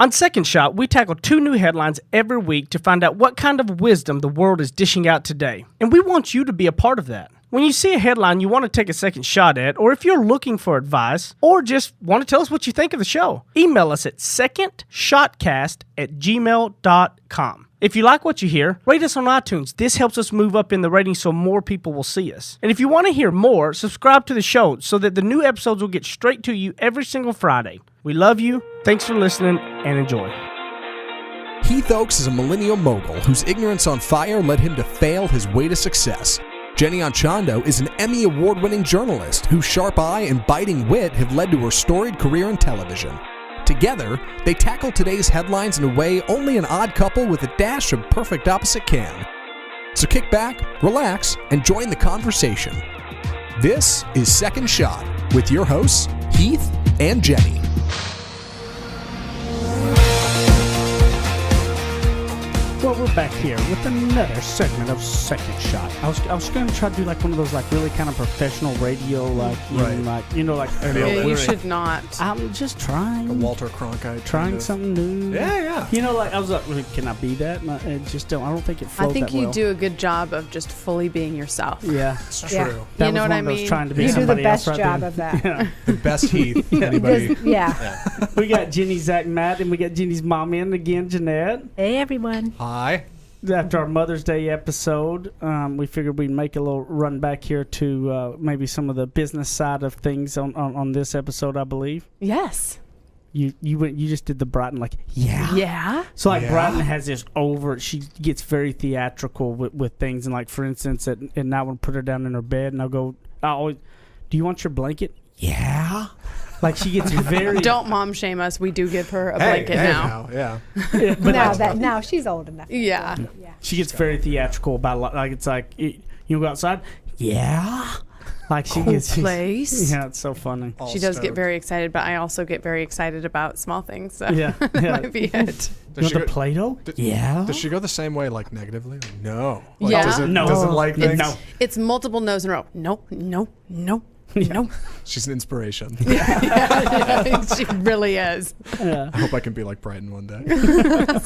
On Second Shot, we tackle 2 new headlines every week to find out what kind of wisdom the world is dishing out today. And we want you to be a part of that. When you see a headline you want to take a second shot at, or if you're looking for advice, or just want to tell us what you think of the show, email us at secondshotcast@gmail.com. If you like what you hear, rate us on iTunes. This helps us move up in the ratings so more people will see us. And if you want to hear more, subscribe to the show so that the new episodes will get straight to you every single Friday. We love you. Thanks for listening and enjoy. Heath Oakes is a millennial mogul whose ignorance on fire led him to fail his way to success. Jenny Anchondo is an Emmy Award-winning journalist whose sharp eye and biting wit have led to her storied career in television. Together, they tackle today's headlines in a way only an odd couple with a dash of perfect opposite can. So kick back, relax, and join the conversation. This is Second Shot with your hosts, Heath and Jenny. Well, we're back here with another segment of Second Shot. I was going to try to do like one of those like really kind of professional radio You should not. I'm just trying. A Walter Cronkite. Trying something new. Yeah. You know, like I was like, can I be that? And I don't think it flows I think that you well. do a good job of just fully being yourself. Yeah, It's true. Yeah. that You know was what one I of those mean? trying to be You do the somebody best else right job there. of that. Yeah. The best Heath anybody. Because- yeah. We got Jenny, Zach, Matt, and we got Jenny's mom in again, Jeanette. Hey, everyone. Hi. After our Mother's Day episode, we figured we'd make a little run back here to maybe some of the business side of things on this episode, I believe. Yes. You just did the Brighton Yeah. So like Yeah. Brighton has this she gets very theatrical with things, and like for instance, and I would put her down in her bed, and I'll always, do you want your blanket? Yeah. Like she gets very. Don't mom shame us. We do give her a blanket now. Yeah. but Now she's old enough. Yeah. Yeah. she gets very theatrical about like it's like you go outside. Yeah. Like she gets place. Yeah, it's so funny. She does get very excited, but I also get very excited about small things. So Yeah. that might be it. You want the Play-Doh? Yeah. Does she go the same way, like negatively? Like, no. Like, Yeah. Doesn't No. like things? No. It's multiple no's in a row. No. Yeah. She's an inspiration. She really is. Yeah. I hope I can be like Brighton one day.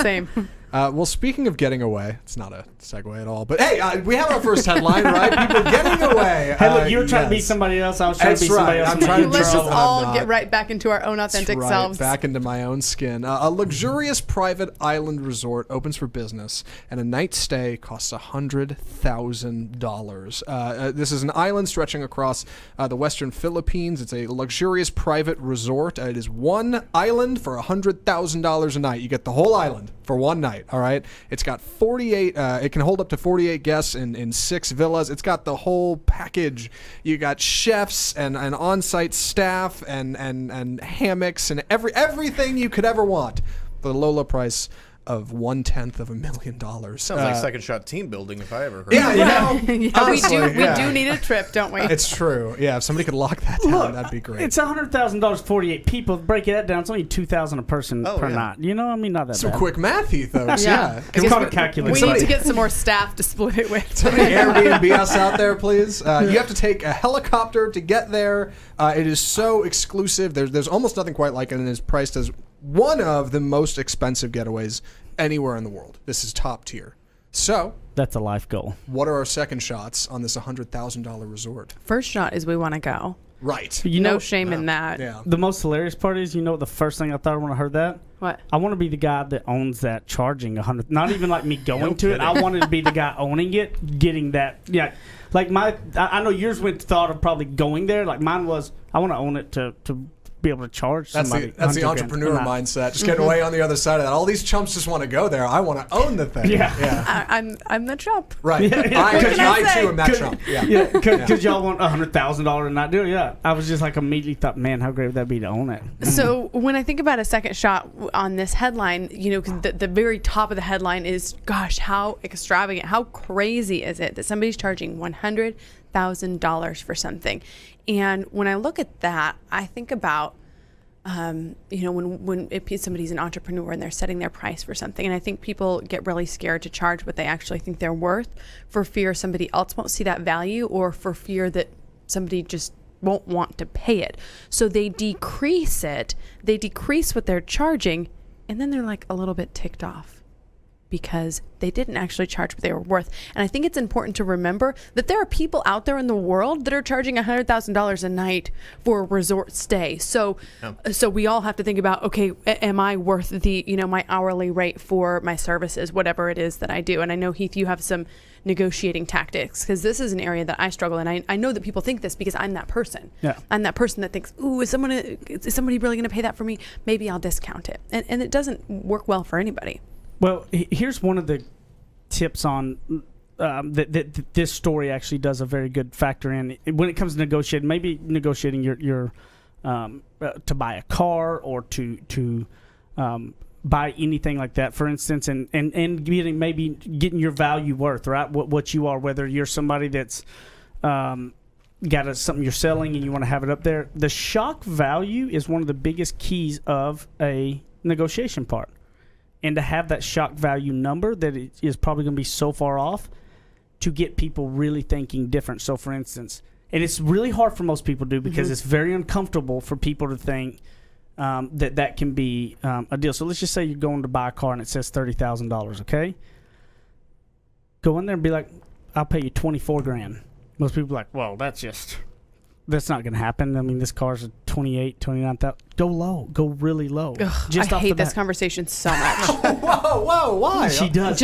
Same. Well, speaking of getting away, it's not a segue at all, but hey, we have our first headline, right? People getting away. Hey, look, you were trying to be yes. somebody else. I was trying That's to be somebody right. else. I'm trying to Let's be just someone I'm all not. get right back into our own authentic That's right, selves. back into my own skin. A luxurious private island resort opens for business, and a night stay costs $100,000. This is an island stretching across the western Philippines. It's a luxurious private resort. It is one island for $100,000 a night. You get the whole island for one night, all right? It's got 48, it can hold up to 48 guests in 6 villas. It's got the whole package. You got chefs and on-site staff and hammocks and everything you could ever want for the low, low price of $1/10,000,000. Sounds like Second Shot team building if I ever heard Yeah, of it. you know, Yeah, honestly, we do need a trip, don't we? It's true. Yeah, if somebody could lock that down, that'd be great. It's $100,000, 48 people. Breaking that down, it's only $2,000 a person per yeah. night. You know, I mean, not that Some bad. quick math, Ethos. Yeah. It's called a calculator. We need to get some more staff to split it with. Somebody Airbnb us out there, please. You have to take a helicopter to get there. It is so exclusive. There's almost nothing quite like it, and it is priced as one of the most expensive getaways anywhere in the world. This is top tier. So, That's a life goal. what are our second shots on this $100,000 resort? First shot is we want to go. Right. You No know, shame in that. Yeah. the most hilarious part is, you know, the first thing I thought when I heard that. What? I want to be the guy that owns that, charging 100. Not even like me going to it. I wanted to be the guy owning it, getting that. Yeah, like I know yours went thought of probably going there. Like mine was, I want to own it to be able to charge somebody. That's the 100 entrepreneur grand. mindset. Just getting away on the other side of that. All these chumps just want to go there. I want to own the thing. Yeah. I'm the chump. Right. can I I say? too am that chump. Yeah. Yeah, because y'all want $100,000 and not do it. Yeah, I was just like immediately thought, man, how great would that be to own it? So when I think about a second shot on this headline, you know, 'cause the very top of the headline is, gosh, how extravagant, how crazy is it that somebody's charging $100,000 for something? And when I look at that, I think about, you know, when somebody's an entrepreneur and they're setting their price for something, and I think people get really scared to charge what they actually think they're worth for fear somebody else won't see that value, or for fear that somebody just won't want to pay it. So they decrease it. They decrease what they're charging and then they're like a little bit ticked off because they didn't actually charge what they were worth. And I think it's important to remember that there are people out there in the world that are charging $100,000 a night for a resort stay. So we all have to think about, okay, am I worth the, my hourly rate for my services, whatever it is that I do? And I know, Heath, you have some negotiating tactics, because this is an area that I struggle in. I know that people think this because I'm that person. Yeah. I'm that person that thinks, ooh, is somebody really going to pay that for me? Maybe I'll discount it. And it doesn't work well for anybody. Well, here's one of the tips on that this story actually does a very good factor in when it comes to negotiating. Maybe negotiating your to buy a car or to buy anything like that, for instance, and getting your value worth, right? What you are, whether you're somebody that's got something you're selling and you want to have it up there. The shock value is one of the biggest keys of a negotiation part. And to have that shock value number that it is probably going to be so far off to get people really thinking different. So, for instance, and it's really hard for most people to do because it's very uncomfortable for people to think that can be a deal. So let's just say you're going to buy a car and it says $30,000, okay? Go in there and be like, I'll pay you $24,000. Most people are like, well, that's not going to happen. I mean, this car's a 28, 29,000. Go low. Go really low. Ugh, I hate this conversation so much. Whoa, why? She does.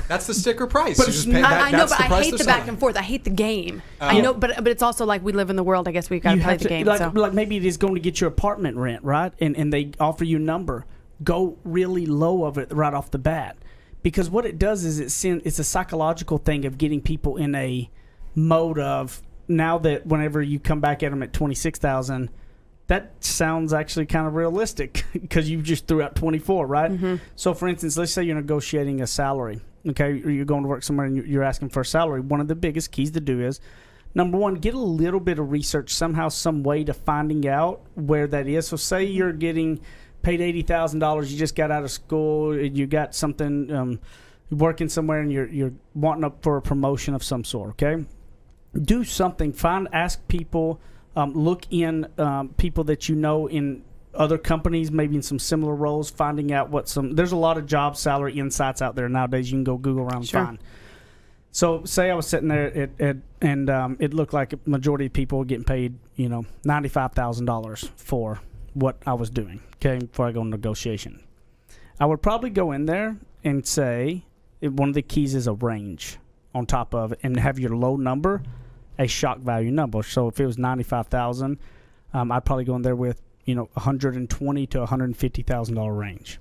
That's the sticker price. But I know, but I hate the back and forth. I hate the game. I know, but it's also like we live in the world. I guess we've got to play the game. Like maybe it is going to get your apartment rent, right? And they offer you a number. Go really low of it right off the bat. Because what it does is it's a psychological thing of getting people in a mode of, now that whenever you come back at them at 26,000, that sounds actually kind of realistic because you just threw out 24, right? Mm-hmm. So, for instance, let's say you're negotiating a salary, okay? Or you're going to work somewhere and you're asking for a salary. One of the biggest keys to do is, number one, get a little bit of research somehow, some way to finding out where that is. So, say you're getting paid $80,000, you just got out of school, and you got something, you're working somewhere, and you're wanting up for a promotion of some sort, okay? Do something. Ask people, look in people that you know in other companies, maybe in some similar roles, finding out there's a lot of job salary insights out there nowadays. You can go Google around and find. So say I was sitting there and it looked like a majority of people were getting paid, $95,000 for what I was doing, okay, before I go into negotiation. I would probably go in there and say one of the keys is a range on top of it, and have your low number a shock value number. So if it was $95,000, I'd probably go in there with $120,000 to $150,000 range,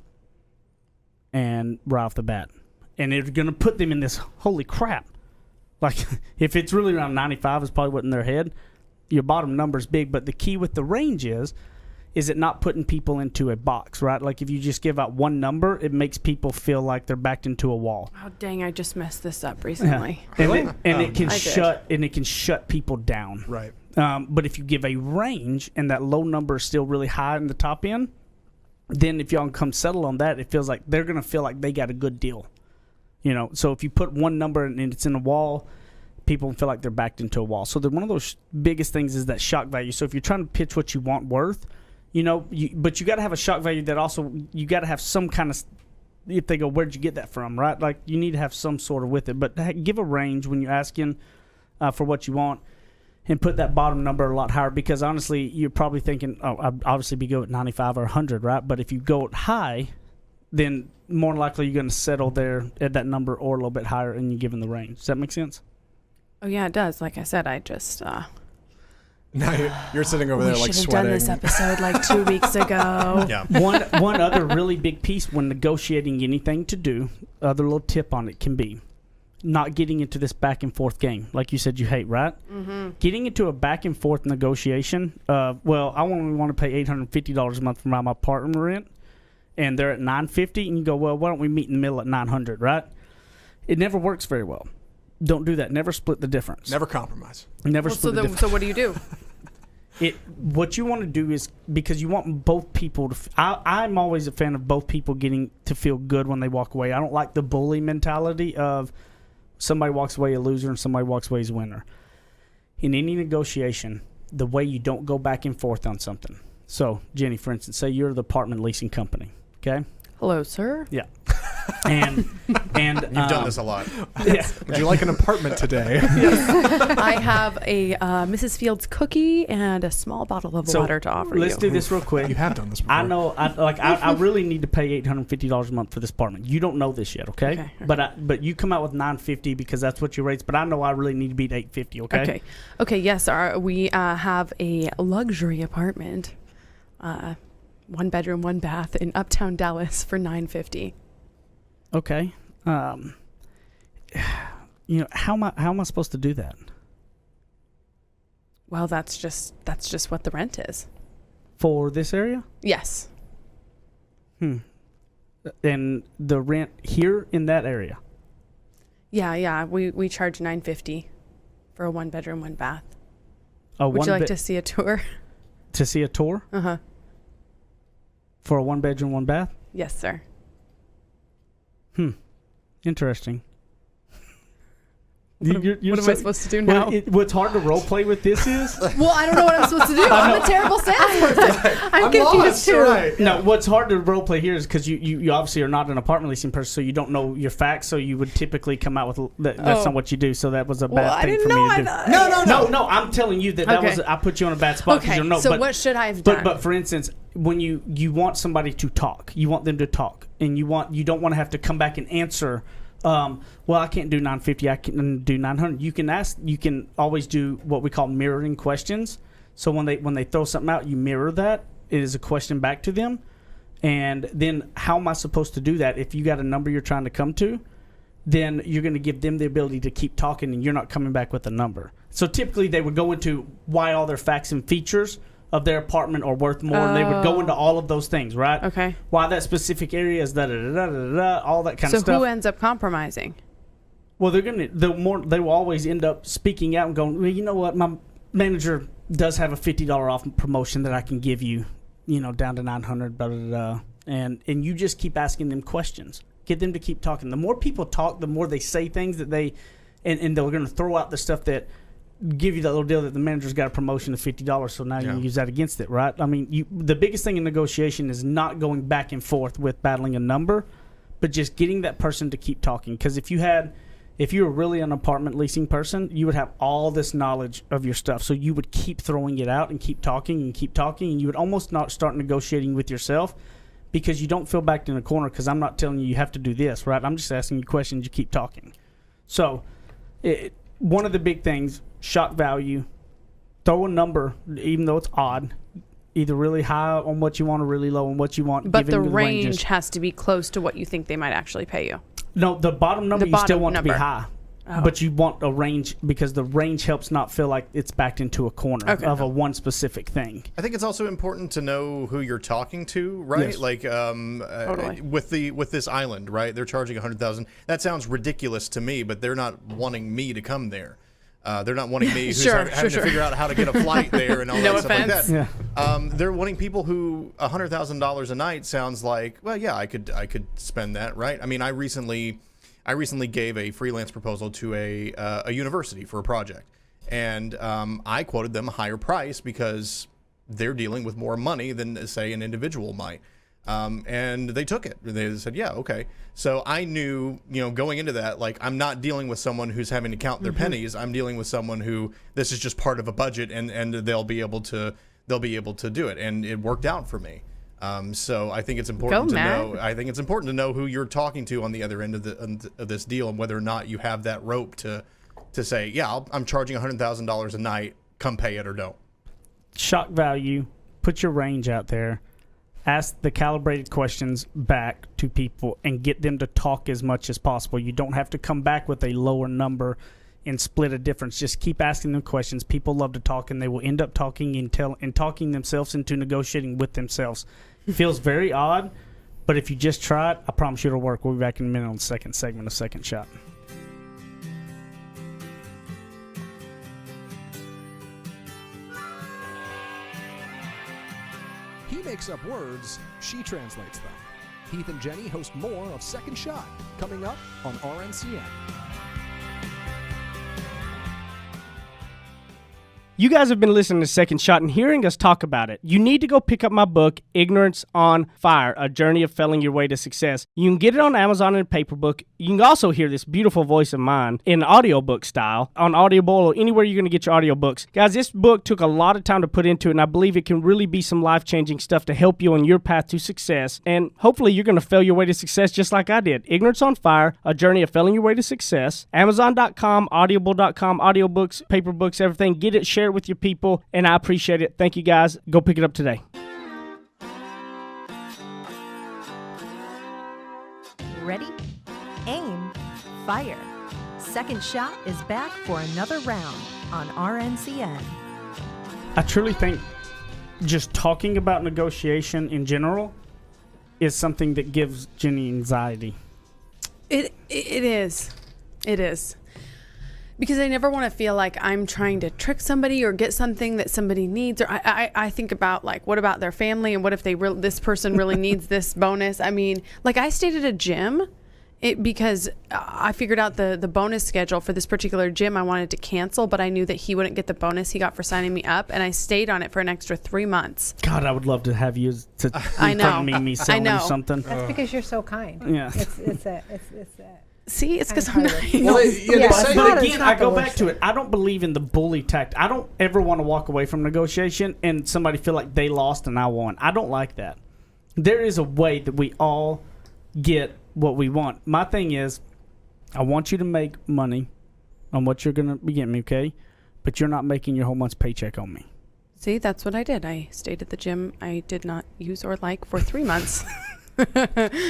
and right off the bat, and it's going to put them in this holy crap. Like if it's really around 95, is probably what in their head. Your bottom number's big, but the key with the range is it not putting people into a box, right? Like if you just give out one number, it makes people feel like they're backed into a wall. Oh dang! I just messed this up recently. Yeah. It can shut people down. Right. But if you give a range and that low number is still really high in the top end, then if y'all come settle on that, it feels like they're gonna feel like they got a good deal. So if you put one number and it's in a wall, people feel like they're backed into a wall. So one of those biggest things is that shock value. So if you're trying to pitch what you want worth, but you got to have a shock value that also, you got to have some kind of, if they go, where'd you get that from, right? Like you need to have some sort of with it, but give a range when you're asking for what you want, and put that bottom number a lot higher, because honestly, you're probably thinking, I'd obviously be go at 95 or 100, right? But if you go high, then more than likely you're going to settle there at that number or a little bit higher, and you give them the range. Does that make sense? Oh yeah, it does. Like I said, I just now you're sitting over there like sweating. sweating. We should have done this episode like 2 weeks ago. Yeah. One other really big piece when negotiating anything to do, other little tip on it can be not getting into this back and forth game, like you said you hate, right? Mm-hmm. Getting into a back and forth negotiation. I only want to pay $850 a month for my apartment rent, and they're at $950, and you go, well, why don't we meet in the middle at $900, right? It never works very well. Don't do that. Never split the difference. Never compromise. Never split the difference. So what do you do? What you want to do is, because you want both people to I'm always a fan of both people getting to feel good when they walk away. I don't like the bully mentality of somebody walks away a loser and somebody walks away as a winner. In any negotiation, the way you don't go back and forth on something So, Jenny, for instance, say you're the apartment leasing company, okay? Hello, sir. Yeah. And You've done this a lot. yeah. Would you like an apartment today? I have a Mrs. Fields cookie and a small bottle of water to offer let's you. do this real quick. You have done this before. I know. I really need to pay $850 a month for this apartment. You don't know this yet, okay? Okay. But you come out with $950 because that's what your rates. But I know I really need to beat $850, okay? Okay. Yes, we have a luxury apartment, 1 bedroom, 1 bath in Uptown Dallas for $950. Okay. How am I supposed to do that? Well, that's just what the rent is. For this area? Yes. And the rent here in that area? Yeah. We charge $950 for a 1 bedroom, 1 bath. Would Would you like to see a tour? To see a tour? Uh-huh. For a 1 bedroom, 1 bath? Yes, sir. Interesting. What am I supposed to do now? What's hard to role play with this is Well, I don't know what I'm supposed to do. I'm a terrible salesperson. I'm confused too. Right. no. What's hard to role play here is because you obviously are not an apartment leasing person, so you don't know your facts. So you would typically come out with that's not what you do. So that was a Well, bad I thing didn't for know. me to do. No. I'm telling you that Okay. was I put you on a bad spot because Okay. you're no. So but, what should I have done? But for instance, when you want somebody to talk, you want them to talk, and you don't want to have to come back and answer. Well, I can't do 950. I can do 900. You can always do what we call mirroring questions. So when they throw something out, you mirror that. It is a question back to them. And then how am I supposed to do that? If you got a number you're trying to come to, then you're going to give them the ability to keep talking, and you're not coming back with a number. So typically they would go into why all their facts and features of their apartment are worth more, and they would go into all of those things, right? Okay. Why that specific area is all that kind So of stuff. who ends up compromising? Well, they will always end up speaking out and going, well, you know what, my manager does have a $50 off promotion that I can give you, down to $900, blah, blah, blah. And you just keep asking them questions. Get them to keep talking. The more people talk, the more they say things that and they're going to throw out the stuff that give you that little deal that the manager's got a promotion of $50, so now you can use that against it, right? I mean, the biggest thing in negotiation is not going back and forth with battling a number, but just getting that person to keep talking. Because if you were really an apartment leasing person, you would have all this knowledge of your stuff, so you would keep throwing it out and keep talking, and you would almost not start negotiating with yourself because you don't feel backed in a corner. Because I'm not telling you have to do this, right? I'm just asking you questions. You keep talking. So one of the big things, shock value, throw a number, even though it's odd, either really high on what you want or really low on what you want. But the range has to be close to what you think they might actually pay you. No, the bottom number you still want to be high. Oh. But you want a range because the range helps not feel like it's backed into a corner of a one specific thing. I think it's also important to know who you're talking to, right? Yes. Like Totally. with this island, right? They're charging $100,000. That sounds ridiculous to me, but they're not wanting me to come there. They're not wanting me who's having to figure out how to get a flight there and all No that stuff like offense. that. Yeah. They're wanting people who $100,000 a night sounds like, well, yeah, I could spend that, right? I mean, I recently gave a freelance proposal to a university for a project, and I quoted them a higher price because they're dealing with more money than, say, an individual might. And they took it. They said, yeah, okay. So I knew, going into that, like, I'm not dealing with someone who's having to count their pennies. I'm dealing with someone who this is just part of a budget, and they'll be able to do it. And it worked out for me. So I think it's important to know. I think it's important to know who you're talking to on the other end of this deal, and whether or not you have that rope to say, yeah, I'm charging $100,000 a night. Come pay it or don't. Shock value. Put your range out there. Ask the calibrated questions back to people and get them to talk as much as possible. You don't have to come back with a lower number and split a difference. Just keep asking them questions. People love to talk, and they will end up talking and talking themselves into negotiating with themselves. It feels very odd, but if you just try it, I promise you it'll work. We'll be back in a minute on the second segment of Second Shot. He makes up words, she translates them. Heath and Jenny host more of Second Shot, coming up on RNCN. You guys have been listening to Second Shot and hearing us talk about it. You need to go pick up my book, Ignorance on Fire, A Journey of Failing Your Way to Success. You can get it on Amazon in a paper book. You can also hear this beautiful voice of mine in audiobook style on Audible or anywhere you're going to get your audiobooks. Guys, this book took a lot of time to put into it, and I believe it can really be some life-changing stuff to help you on your path to success. And hopefully you're going to fail your way to success just like I did. Ignorance on Fire, A Journey of Failing Your Way to Success. Amazon.com, Audible.com, audiobooks, paper books, everything. Get it, share it with your people, and I appreciate it. Thank you, guys. Go pick it up today. Ready? Aim. Fire. Second Shot is back for another round on RNCN. I truly think just talking about negotiation in general is something that gives Jenny anxiety. It is. It is. Because I never want to feel like I'm trying to trick somebody or get something that somebody needs. Or I think about, like, what about their family, and what if this person really needs this bonus? I mean, like, I stayed at a gym because I figured out the bonus schedule for this particular gym I wanted to cancel, but I knew that he wouldn't get the bonus he got for signing me up, and I stayed on it for an extra 3 months. God, I would love to have you to I know. me selling you something. That's because you're so kind. Yeah. It's a See, it's because I'm nice. Well, But again, I go back to it. I don't believe in the bully tactic. I don't ever want to walk away from negotiation and somebody feel like they lost and I won. I don't like that. There is a way that we all get what we want. My thing is, I want you to make money on what you're going to be getting me, okay? But you're not making your whole month's paycheck on me. See, that's what I did. I stayed at the gym I did not use or like for 3 months.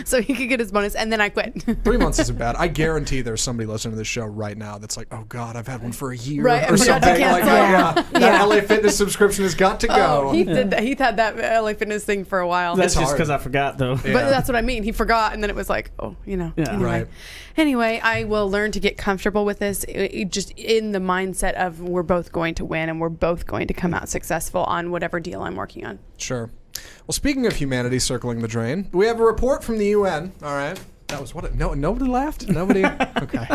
So he could get his bonus, and then I quit. 3 months isn't bad. I guarantee there's somebody listening to this show right now that's like, oh God, I've had one for a year Right, or I forgot to something. Like, cancel. that LA Fitness subscription has got to go. Oh, he did that. He'd had that LA Fitness thing for a while. That's just hard. because I forgot, though. Yeah. But that's what I mean. He forgot, and then it was like, oh, Yeah. Anyway. Right. Anyway, I will learn to get comfortable with this, just in the mindset of we're both going to win, and we're both going to come out successful on whatever deal I'm working on. Sure. Well, speaking of humanity circling the drain, we have a report from the UN. All right. That was what? Nobody laughed? Nobody? Okay.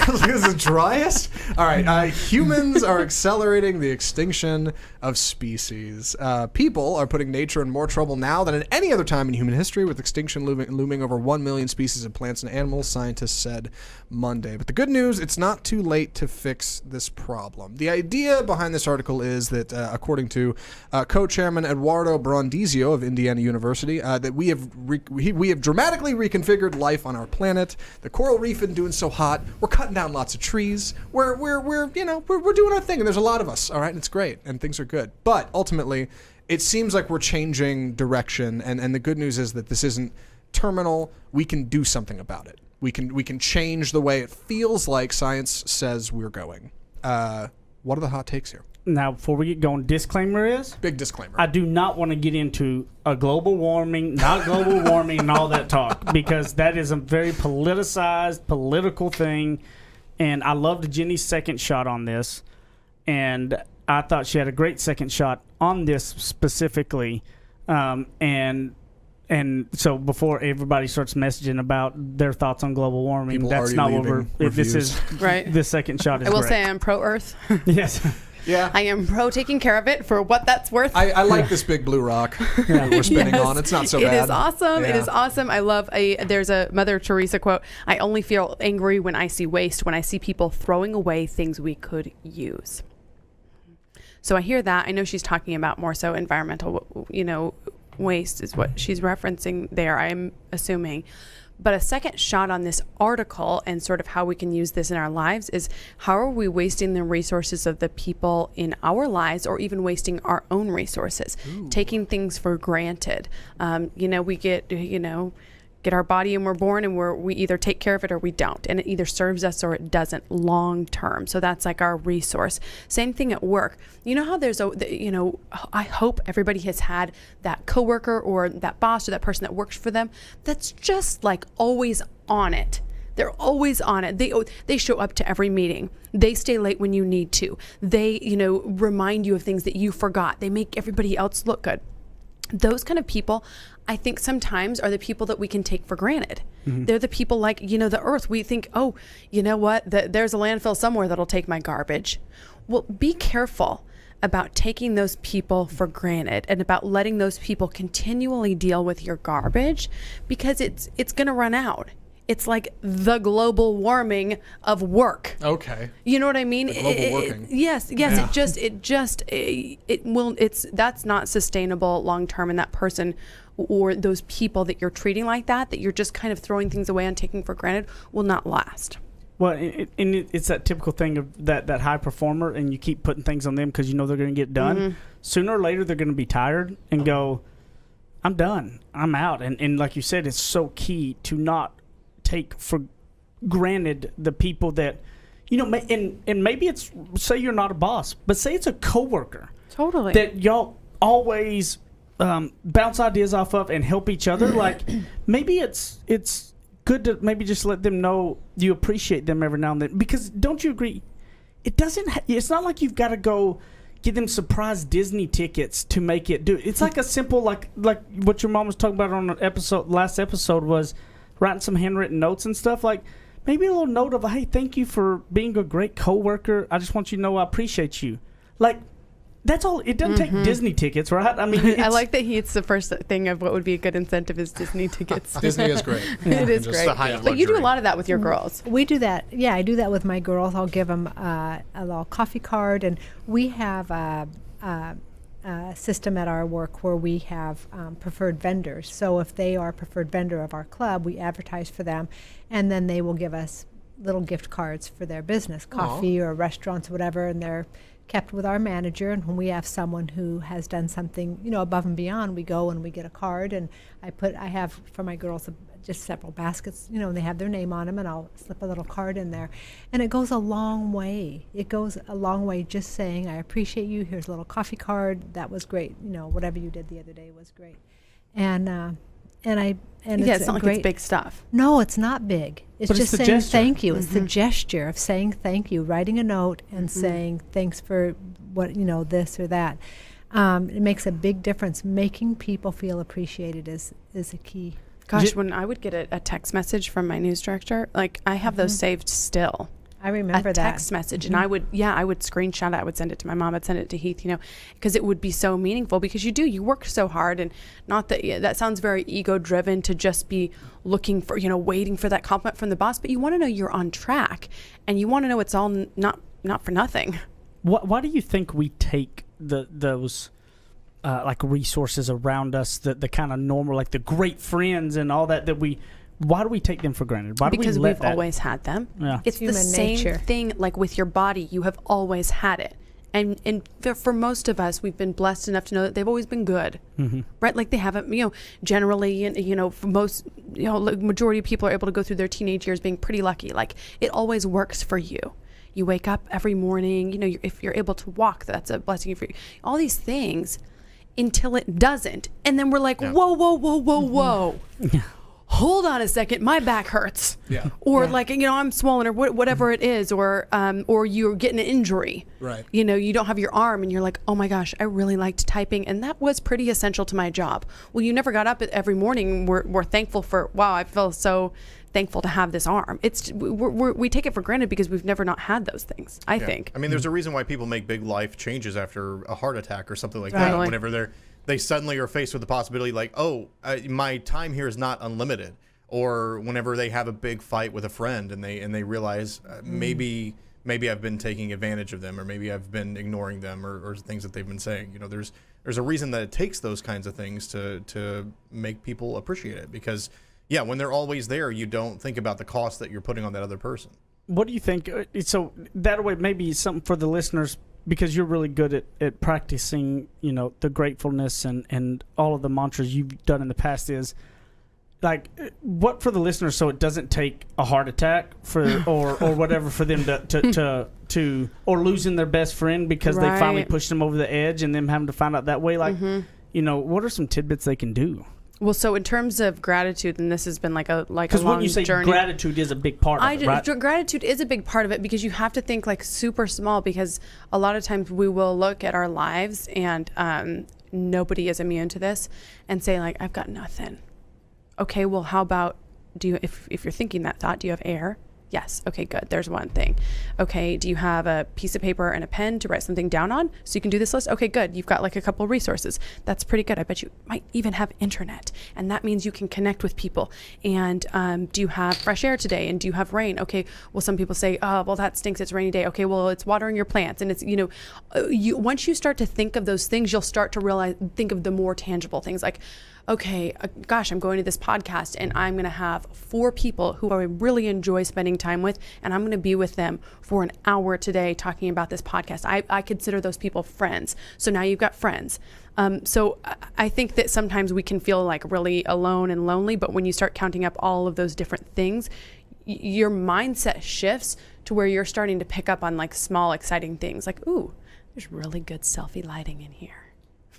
This is the driest. All right. Humans are accelerating the extinction of species. People are putting nature in more trouble now than at any other time in human history, with extinction looming over 1 million species of plants and animals, scientists said Monday. But the good news, it's not too late to fix this problem. The idea behind this article is that, according to co-chairman Eduardo Brandizio of Indiana University, that we have dramatically reconfigured life on our planet. The coral reef isn't doing so hot. We're cutting down lots of trees. We're doing our thing, and there's a lot of us. All right, and it's great, and things are good. But ultimately, it seems like we're changing direction, and the good news is that this isn't terminal. We can do something about it. We can change the way it feels like science says we're going. What are the hot takes here? Now, before we get going, disclaimer is... Big disclaimer. I do not want to get into a global warming, not global warming, and all that talk, because that is a very politicized, political thing, and I loved Jenny's second shot on this, and I thought she had a great second shot on this specifically, and so before everybody starts messaging about their thoughts on global warming, People that's already not what leaving we're... This is... Right. This second shot is I will great. say I'm pro-Earth. Yes. Yeah. I am pro taking care of it for what that's worth. I like this big blue rock we're spinning on. It's not so bad. It is awesome. Yeah. It is awesome. I love there's a Mother Teresa quote. I only feel angry when I see waste, when I see people throwing away things we could use. So I hear that. I know she's talking about more so environmental, waste is what she's referencing there, I'm assuming. But a second shot on this article and sort of how we can use this in our lives is, how are we wasting the resources of the people in our lives, or even wasting our own resources? Ooh. Taking things for granted. We get our body and we're born, and we either take care of it or we don't, and it either serves us or it doesn't long term. So that's like our resource. Same thing at work. You know how I hope everybody has had that coworker or that boss or that person that works for them that's just like always on it. They're always on it. They show up to every meeting. They stay late when you need to. They, remind you of things that you forgot. They make everybody else look good. those kind of people, I think sometimes are the people that we can take for granted. They're the people like, the earth. We think, oh, you know what? There's a landfill somewhere that'll take my garbage. Well, be careful about taking those people for granted and about letting those people continually deal with your garbage, because it's going to run out. It's like the global warming of work. Okay. You know what I mean? The global working. Yes. Yeah. That's not sustainable long term. And that person or those people that you're treating like that you're just kind of throwing things away and taking for granted, will not last. Well, it's that typical thing of that high performer, and you keep putting things on them because you know they're going to get done. Sooner or later, they're going to be tired and go, I'm done. I'm out. And like you said, it's so key to not take for granted the people that, and maybe it's, say you're not a boss, but say it's a coworker. Totally. That y'all always bounce ideas off of and help each other. Like, maybe it's good to maybe just let them know you appreciate them every now and then, because don't you agree, it's not like you've got to go give them surprise Disney tickets to make it do. It's like a simple, like what your mom was talking about on the last episode was writing some handwritten notes and stuff. Like, maybe a little note of, hey, thank you for being a great coworker, I just want you to know I appreciate you. Like, that's all. It doesn't take Disney tickets, right? I mean, I like that it's the first thing of what would be a good incentive is Disney tickets. Disney is great. It is great. But you do a lot of that with your girls. We do that. Yeah, I do that with my girls. I'll give them a little coffee card, and we have a system at our work where we have preferred vendors. So if they are a preferred vendor of our club, we advertise for them, and then they will give us little gift cards for their business, coffee or restaurants or whatever, and they're kept with our manager. And when we have someone who has done something, above and beyond, we go and we get a card. And I have for my girls just several baskets, and they have their name on them, and I'll slip a little card in there. And it goes a long way. It goes a long way just saying, I appreciate you. Here's a little coffee card. That was great. Whatever you did the other day was great. And it's not like it's big stuff. No, it's not big. It's but just it's saying gesture. Thank you. It's the gesture of saying thank you, writing a note and saying thanks for what, this or that. It makes a big difference. Making people feel appreciated is a key. Gosh, when I would get a text message from my news director, like I have those saved still. I remember that. A text message. And I would screenshot it. I would send it to my mom. I'd send it to Heath, because it would be so meaningful, because you work so hard, and not that, that sounds very ego driven to just be looking for, waiting for that compliment from the boss, but you want to know you're on track, and you want to know it's all not for nothing. Why do you think we take those like resources around us, the kind of normal, like the great friends and all that why do we take them for granted? Because we've always had them. Yeah. It's the same thing like with your body. You have always had it. And for most of us, we've been blessed enough to know that they've always been good, right? Like they haven't, generally, for most, majority of people are able to go through their teenage years being pretty lucky. Like it always works for you. You wake up every morning, if you're able to walk, that's a blessing for you. All these things until it doesn't. And then we're like, whoa. Hold on a second, my back hurts. Yeah. Or I'm swollen, or whatever it is, or you're getting an injury. Right. You don't have your arm, and you're like, oh my gosh, I really liked typing, and that was pretty essential to my job. Well, you never got up every morning. We're thankful for, wow, I feel so thankful to have this arm. We take it for granted because we've never not had those things, I think. I mean, there's a reason why people make big life changes after a heart attack or something like that. Whenever they suddenly are faced with the possibility like, my time here is not unlimited. Or whenever they have a big fight with a friend and they realize maybe I've been taking advantage of them, or maybe I've been ignoring them, or things that they've been saying. There's a reason that it takes those kinds of things to make people appreciate it. Because, when they're always there, you don't think about the cost that you're putting on that other person. What do you think? So that way, maybe something for the listeners, because you're really good at practicing, the gratefulness and all of the mantras you've done in the past is, like, what for the listeners, so it doesn't take a heart attack or whatever for them to or losing their best friend because they finally pushed them over the edge, and them having to find out that way. Like, what are some tidbits they can do? Well, so in terms of gratitude, and this has been like a long journey. Because when you say gratitude is a big part of it, right? Gratitude is a big part of it, because you have to think like super small, because a lot of times we will look at our lives and nobody is immune to this, and say like, I've got nothing. Okay, well, how about, if you're thinking that thought, do you have air? Yes. Okay, good. There's one thing. Okay, do you have a piece of paper and a pen to write something down on so you can do this list? Okay, good. You've got like a couple resources. That's pretty good. I bet you might even have internet, and that means you can connect with people. And do you have fresh air today? And do you have rain? Okay, well, some people say, oh, well, that stinks. It's a rainy day. Okay, well, it's watering your plants. And it's, once you start to think of those things, you'll start to think of the more tangible things like, okay, gosh, I'm going to this podcast and I'm going to have 4 people who I really enjoy spending time with, and I'm going to be with them for an hour today talking about this podcast. I consider those people friends. So now you've got friends. So I think that sometimes we can feel like really alone and lonely, but when you start counting up all of those different things, your mindset shifts to where you're starting to pick up on like small, exciting things like, ooh, there's really good selfie lighting in here.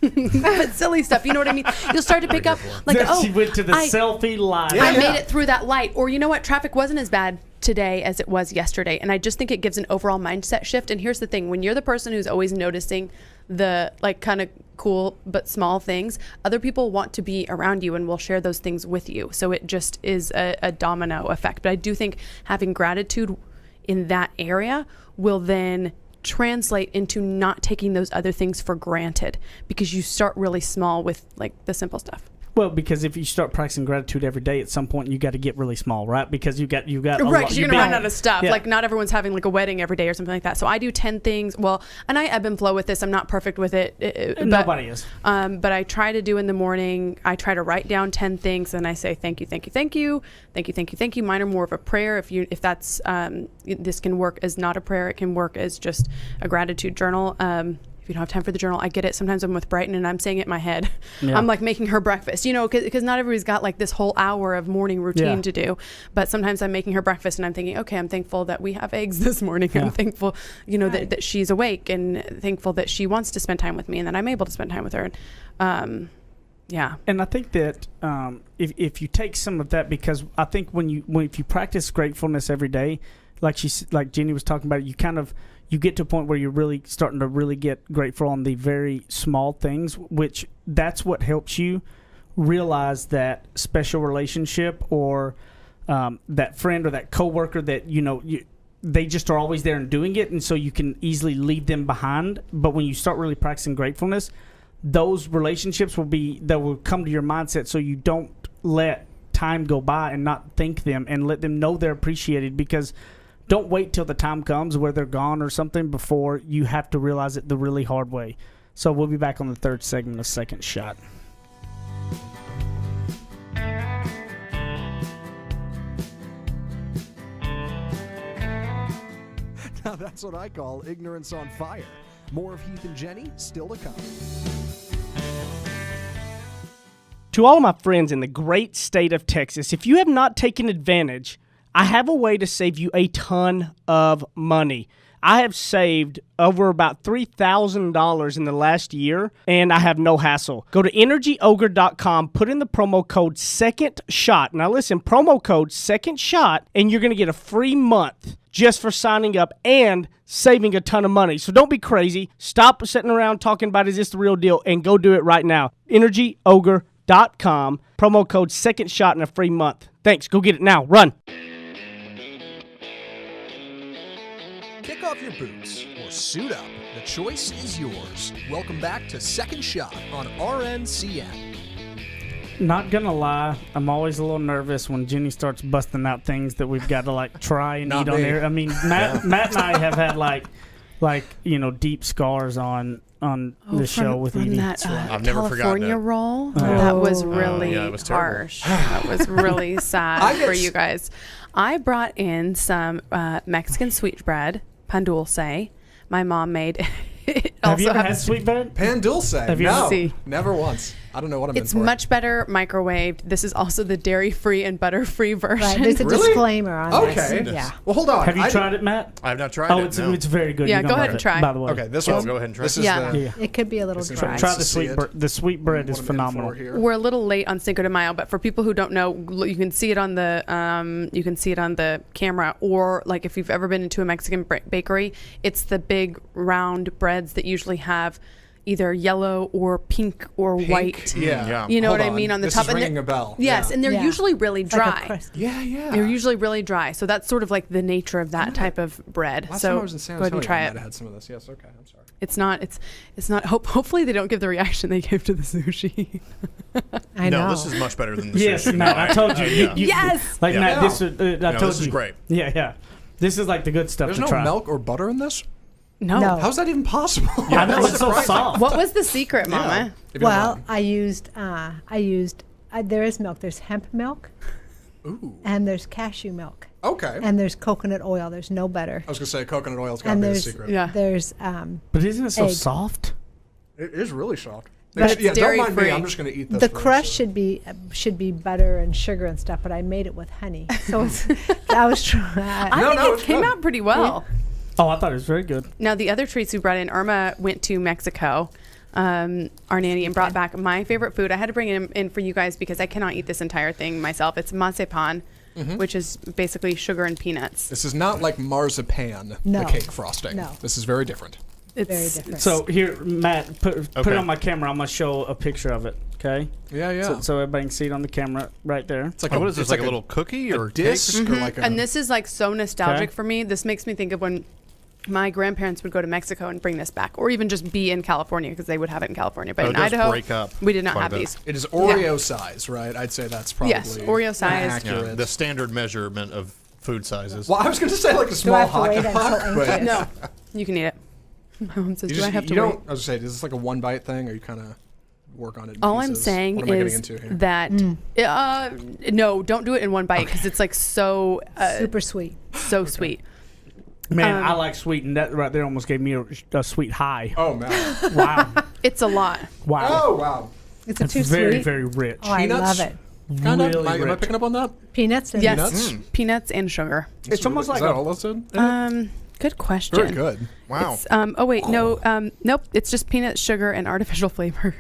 But silly stuff, you know what I mean? You'll start to pick up like, she went to the selfie light. I made it through that light. Or you know what? Traffic wasn't as bad today as it was yesterday. And I just think it gives an overall mindset shift. And here's the thing. When you're the person who's always noticing the like kind of cool but small things, other people want to be around you and will share those things with you. So it just is a domino effect. But I do think having gratitude in that area will then translate into not taking those other things for granted, because you start really small with like the simple stuff. Well, because if you start practicing gratitude every day, at some point you got to get really small, right? Because you got right, because you're gonna run out of stuff. Yeah. Like not everyone's having like a wedding every day or something like that. So I do 10 things. Well, and I ebb and flow with this. I'm not perfect with it. Nobody is. But I try to do in the morning. I try to write down 10 things, and I say thank you, thank you, thank you, thank you, thank you, thank you. Mine are more of a prayer. If that's this can work as not a prayer. It can work as just a gratitude journal. If you don't have time for the journal, I get it. Sometimes I'm with Brighton and I'm saying it in my head. Yeah. I'm like making her breakfast, because not everybody's got like this whole hour of morning routine to do. But sometimes I'm making her breakfast and I'm thinking, okay, I'm thankful that we have eggs this morning. Yeah. I'm thankful, that she's awake, and thankful that she wants to spend time with me and that I'm able to spend time with her. Yeah. And I think that if you take some of that, because I think if you practice gratefulness every day, like Jenny was talking about, you get to a point where you're really starting to really get grateful on the very small things, which that's what helps you realize that special relationship or that friend or that coworker that, they just are always there and doing it. And so you can easily leave them behind. But when you start really practicing gratefulness, those relationships will come to your mindset. So you don't let time go by and not thank them and let them know they're appreciated, because don't wait till the time comes where they're gone or something before you have to realize it the really hard way. So we'll be back on the third segment of Second Shot. Now that's what I call ignorance on fire. More of Heath and Jenny still to come. To all of my friends in the great state of Texas, if you have not taken advantage, I have a way to save you a ton of money. I have saved over about $3,000 in the last year, and I have no hassle. Go to energyogre.com, put in the promo code SECONDSHOT. Now listen, promo code SECONDSHOT, and you're going to get a free month just for signing up and saving a ton of money. So don't be crazy. Stop sitting around talking about, is this the real deal? And go do it right now. energyogre.com, promo code SECONDSHOT, and a free month. Thanks. Go get it now. Run. Kick off your boots or suit up. The choice is yours. Welcome back to Second Shot on RNCN. Not gonna lie, I'm always a little nervous when Jenny starts busting out things that we've got to try and eat on there. I mean, Matt and I have had deep scars on the show with eating. That I've never California roll. That was really harsh. That was really sad for you guys. I brought in some Mexican sweetbread, pan dulce. My mom made. Have you ever had sweetbread? Pan dulce? Have you ever? Never once. I don't know what I'm in for. It's much better microwaved. This is also the dairy-free and butter-free version. Right, there's a disclaimer on this. Okay. Yeah. Well, hold on. Have you tried it, Matt? I have not tried it. It's very good. Yeah, go ahead and try. By the way. Okay, this one. Go ahead and try. This is It could be a little dry. Try the sweetbread. The sweetbread is phenomenal. We're a little late on Cinco de Mayo, but for people who don't know, you can see it on the camera, or if you've ever been into a Mexican bakery, it's the big round breads that usually have either yellow or pink or white. Yeah. You know Hold what I mean on the this top. is And ringing they're- a bell. Yes, Yeah. and they're Yeah. usually really It's like a dry. crust. Yeah. They're usually really dry. So that's sort of like the nature of that type of bread. Last so time I was in San go ahead Antonio, and try I it. might have had some of this. Yes, okay, I'm sorry. It's not. Hopefully they don't give the reaction they gave to the sushi. I know. No, this is much better than the Yes, sushi. Matt, I told you. Yeah. Yes! Like, Yeah. Matt, this is, I No, told this you. is great. Yeah, yeah. This is like the good stuff There's to no try. milk or butter in this? No. No. How's that even possible? I know, it's so soft. What was the secret, Mama? If you don't Well, mind. I used there is milk. There's hemp milk, Ooh. and there's cashew milk, Okay. and there's coconut oil. There's no butter. I was going to say coconut oil's got to And be the there's secret. Yeah. there's But isn't it so Egg. soft? It is really soft. But it's don't mind me. dairy-free. I'm just going to eat this. the for crust instance. should be butter and sugar and stuff, but I made it with honey. So it's I was trying. I No, think no, it it's came good. out pretty well. Oh, I thought it was very good. Now, the other treats we brought in, Irma went to Mexico, our nanny, and brought back my favorite food. I had to bring it in for you guys because I cannot eat this entire thing myself. It's mazepan, which is basically sugar and peanuts. This is not like marzipan, the No. cake frosting. No. This is very different. Very different. So here, Matt, put it Okay. on my camera. I'm going to show a picture of it, okay? Yeah, yeah. So everybody can see it on the camera right there. it's like What is this, like a little cookie or disc cake? or like a... And this is like so nostalgic Okay. for me. This makes me think of when my grandparents would go to Mexico and bring this back, or even just be in California because they would have it in California. But Oh, in it does Idaho, break up we did not quite a have bit. these. It is Oreo size, right? I'd say that's probably... Yes, Oreo size. Yeah, accurate. the standard measurement of food sizes. Well, I was going to say like a Do I small have to hockey wait until puck, but... ancient? No, you can eat it. My mom says, You, "Do just, I have you to don't... wait?" I was going to say, is this like a one-bite thing, or you kind of work on it in All I'm pieces? saying What am I getting is into here? that no, don't do it in one bite because it's like so super sweet. so sweet. Man, I like sweet, and that right there almost gave me a sweet high. Oh, man. Wow. It's a lot. Wow. Oh, wow. It's a It's too very, sweet. very rich. Oh, I Peanuts? love it. Kind of? Really Am I rich. picking up on that? Peanuts and Yes, Nuts? peanuts and sugar. It's almost Is like that a all that's in it? Good question. Very good. Wow. It's, oh wait, no, nope. It's just peanut, sugar, and artificial flavor.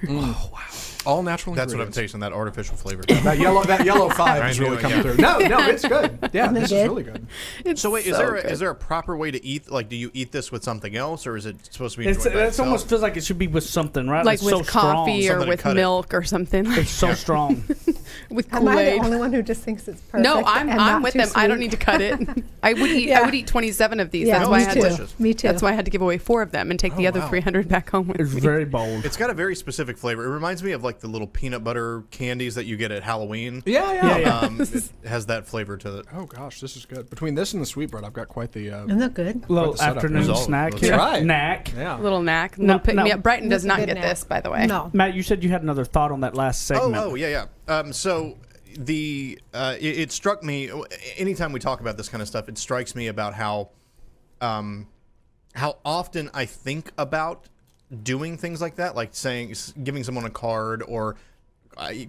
All natural That's what I'm ingredients. tasting, that artificial flavor. That yellow 5 is I knew really it, coming yeah. through. No, it's good. Yeah, this is good? really good. It's So wait, so good. is there a proper way to eat? Like, do you eat this with something else, or is it supposed to be It's, enjoyed by it itself? almost feels like it should be with something, right? like it's with so strong. coffee or Something to with cut it. milk or something? It's so strong. With Am I Kool the Aid. only one who just thinks it's perfect? No, and I'm not with too them. I don't sweet? need to cut it. I would eat. Yeah. I would eat 27 of these. Yeah, that's No, why I me had too. to. delicious. Me too. That's why I had to give away 4 of them and take the other wow. 300 back home with It's me. very bold. It's got a very specific flavor. It reminds me of like the little peanut butter candies that you get at Halloween. Yeah. Yeah. It has that flavor to it. Oh, gosh, this is good. Between this and the sweetbread, I've got quite the... Isn't that good? Little the setup. afternoon That's all- snack. that's here. right. Knack. Yeah. Little knack. No, No, pick no. me up. Brighton does That's a not good get nap. this, by the way. No. Matt, you said you had another thought on that last segment. Oh, yeah. So it struck me anytime we talk about this kind of stuff. It strikes me about how often I think about doing things like that, like giving someone a card or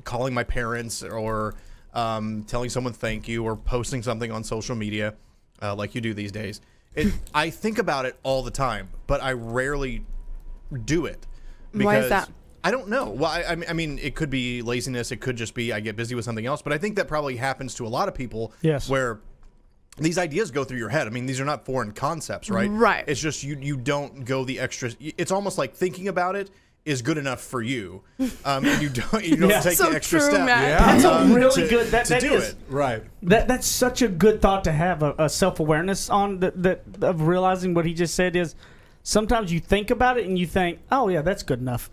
calling my parents or telling someone thank you or posting something on social media like you do these days. I think about it all the time, but I rarely do it. Why is that? I don't know. Well, I mean, it could be laziness. It could just be I get busy with something else. But I think that probably happens to a lot of people. Yes. Where these ideas go through your head. I mean, these are not foreign concepts, right? Right. It's just you don't go the extra. It's almost like thinking about it is good enough for you, and you don't Yeah. take So the extra true, step. Matt. Yeah. That's a really to- good. That to do is- it. Right. That's such a good thought to have a self awareness on that of realizing what he just said is sometimes you think about it and you think, oh yeah, that's good enough.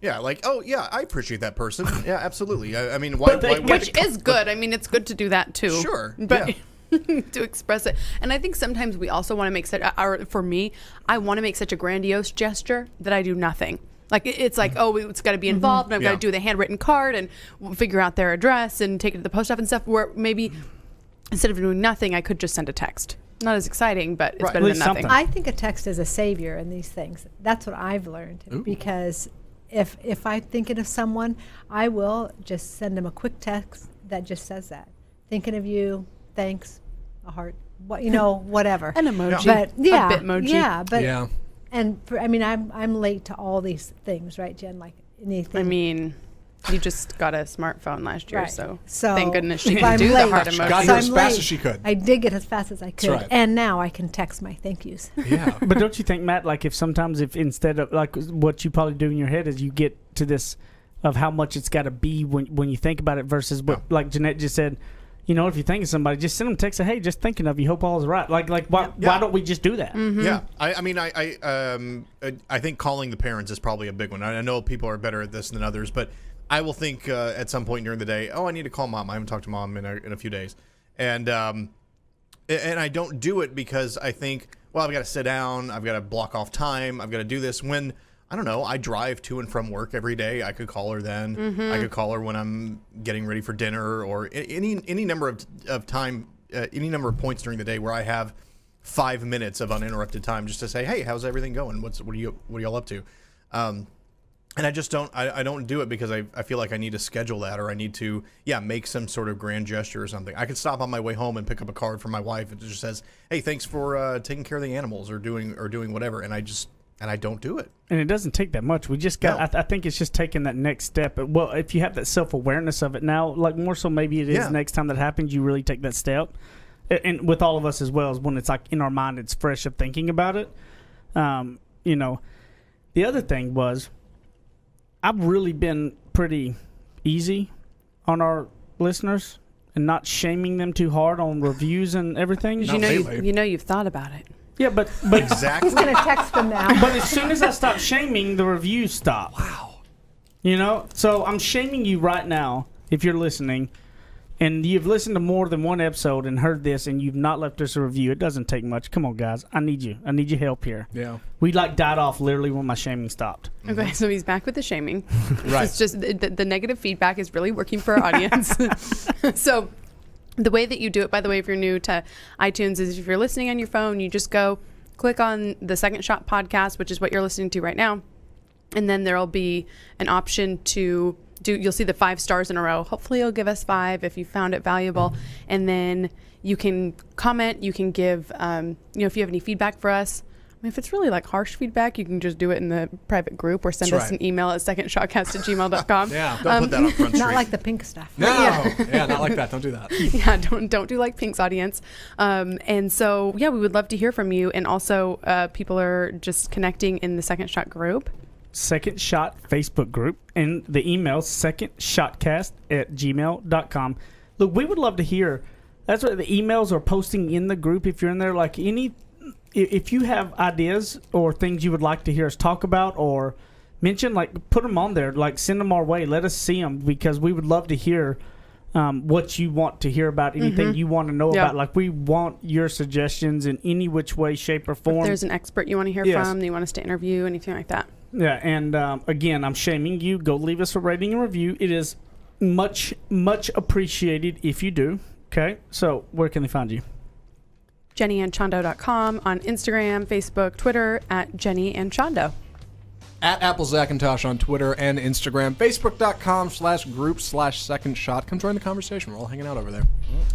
Yeah, like, oh yeah, I appreciate that person. Yeah, absolutely. I mean, why? they- Which is good. I mean, it's good to do that too. Sure, But yeah. to express it. And I think sometimes we also want to make for me, I want to make such a grandiose gesture that I do nothing. Like it's like, oh, it's got to be involved, and I've got Yeah. to do the handwritten card and figure out their address and take it to the post office and stuff. Where maybe instead of doing nothing, I could just send a text. Not as exciting, but it's Right. better At than least nothing. something. I think a text is a savior in these things. That's what I've learned because if I'm thinking of someone, I will just send them a quick text that just says that. Thinking of you, thanks, a heart, whatever. An emoji. But yeah, A bitmoji. yeah, but Yeah. and I'm late to all these things, right, Jen? Like anything. I mean, You just got a smartphone last year, Right. so So, thank goodness she if can I'm do the late- heart Got emoji. Got So here I'm as fast late. as she could. I did get as fast as I could, right. and now I can text my thank yous. Yeah. But don't you think, Matt, like if instead of like what you probably do in your head is you get to this of how much it's got to be when you think about it versus what like Jeanette just said, you know, if you're thinking of somebody, just send them a text, say, hey, just thinking of you, hope all is right. Like why don't we just do that? Yeah, I mean, I think calling the parents is probably a big one. I know people are better at this than others, but I will think at some point during the day, oh, I need to call mom. I haven't talked to mom in a few days, and I don't do it because I think, well, I've got to sit down, I've got to block off time, I've got to do this. When I don't know, I drive to and from work every day. I could call her then. I could call her when I'm getting ready for dinner, or any number of time, any number of points during the day where I have 5 minutes of uninterrupted time just to say, hey, how's everything going? What are y'all up to? And I just don't do it because I feel like I need to schedule that, or I need to make some sort of grand gesture or something. I could stop on my way home and pick up a card from my wife and it just says, hey, thanks for taking care of the animals or doing whatever, and I don't do it. And it doesn't take that much. We just got. No. I think it's just taking that next step. Well, if you have that self-awareness of it now, like more so maybe it is next time that happens, you really take that step. And with all of us as well, is when it's like in our mind, it's fresh of thinking about it. You know, the other thing was, I've really been pretty easy on our listeners and not shaming them too hard on reviews and everything. You know you've thought about it. Yeah, but Exactly. I'm going to text them now. but as soon as I stop shaming, the reviews stop. Wow. You know, so I'm shaming you right now if you're listening, and you've listened to more than one episode and heard this, and you've not left us a review. It doesn't take much. Come on, guys. I need you. I need your help here. Yeah. We died off literally when my shaming stopped. Okay, so he's back with the shaming. Right. It's just the negative feedback is really working for our audience. So the way that you do it, by the way, if you're new to iTunes, is if you're listening on your phone, you just go click on the Second Shot podcast, which is what you're listening to right now. And then there'll be an option to you'll see the 5 stars in a row. Hopefully you'll give us 5 if you found it valuable. And then you can comment, you can give, if you have any feedback for us. I mean, if it's really like harsh feedback, you can just do it in the private group or send us an email at secondshotcast@gmail.com. Yeah. Don't put that on Front Street. Not like the pink stuff. No. Yeah, not like that. Don't do that. Yeah, don't do like Pink's audience. And so, we would love to hear from you. And also, people are just connecting in the Second Shot group. Second Shot Facebook group, and the email secondshotcast@gmail.com. Look, we would love to hear. That's what the emails are posting in the group. If you're in there, like if you have ideas or things you would like to hear us talk about or mention, like put them on there, like send them our way. Let us see them because we would love to hear what you want to hear about, anything you want to know about. Like we want your suggestions in any which way, shape, or form. If there's an expert you want to hear from, that you want us to interview, anything like that. Yeah, and again, I'm shaming you. Go leave us a rating and review. It is much, much appreciated if you do. Okay, so where can they find you? JennyandChondo.com, on Instagram, Facebook, Twitter, at Jenny and Chondo. At Apple Zackintosh on Twitter and Instagram. Facebook.com/group/Second Shot. Come join the conversation. We're all hanging out over there.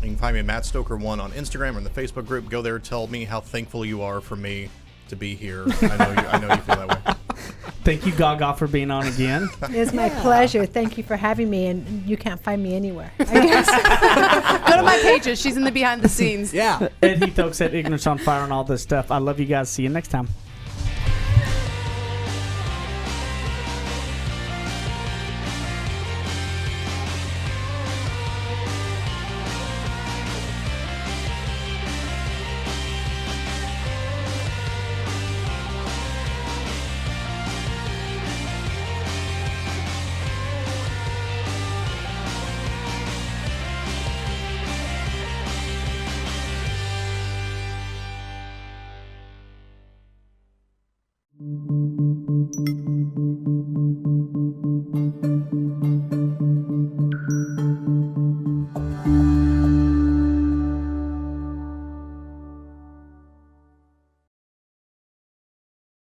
You can find me at Matt Stoker1 on Instagram or in the Facebook group. Go there, tell me how thankful you are for me to be here. I know you feel that way. Thank you, Gaga, for being on again. It's my pleasure. Thank you for having me, and you can't find me anywhere, I guess. Go to my pages. She's in the behind the scenes. Yeah. Ed Heath Oaks at Ignorance on Fire and all this stuff. I love you guys. See you next time.